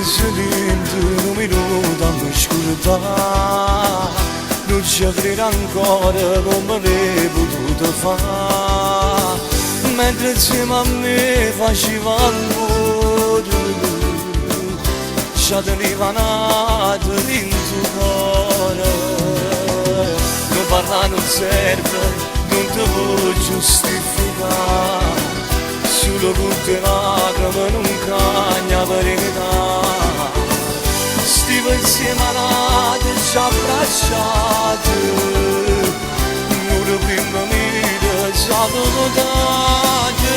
zëllim un minuto mi scurta. Non ci credo ancora come avrei potuto fare, mentre insieme a me faceva l'amore, ci teneva nato in tuo cuore. Non parla non serve, non ti può giustificare, solo con te lacrime non cagna verità. Stivo insieme a nate ci abbracciate, non prima mire ci avvotate.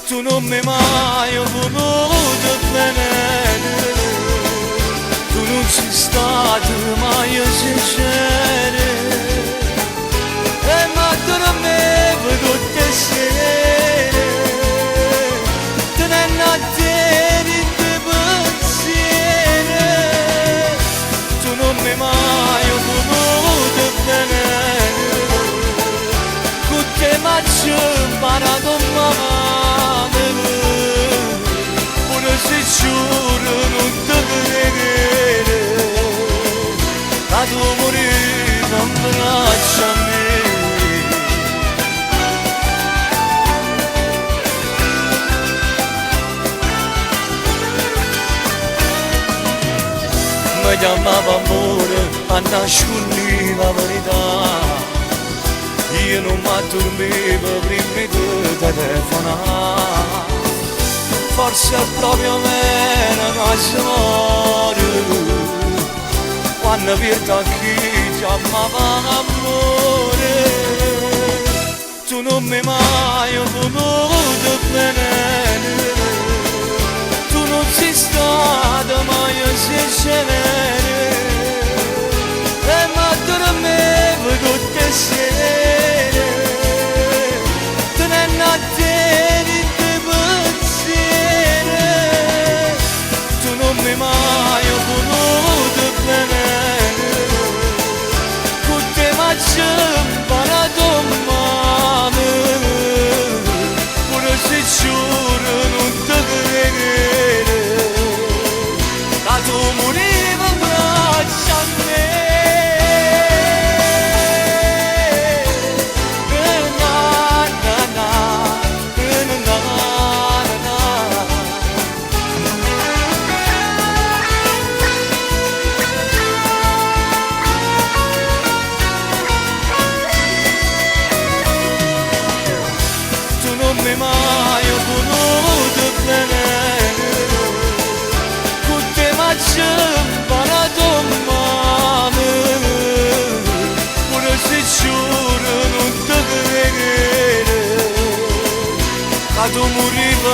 Tu non mi hai mai voluto bene, tu non sei stato mai sincero, e ma dormevo tutte sere, tenendo a te di pensiero. Tu non mi hai mai voluto bene, con te ma ci ho imparato male, pure se giuro non ti vedere, la tua morire in braccio a me. Mi chiamava amore a nascondere la verità, io non mi addormevo prima di telefonare. Forse è proprio meno che si muore, quando perdo chi chiamava amore. Tu non mi hai mai voluto bene, tu non sei stata mai sincera, e ma dormevo tutte sere, tenendo a te di pensiero. Tu non mi hai mai voluto bene, con te ma ci ho imparato male, pure se giuro non ti vedere, la tua moriva in braccio a me. Tu non mi hai mai voluto bene, con te ma ci ho imparato male, pure se giuro non ti vedere, la tua moriva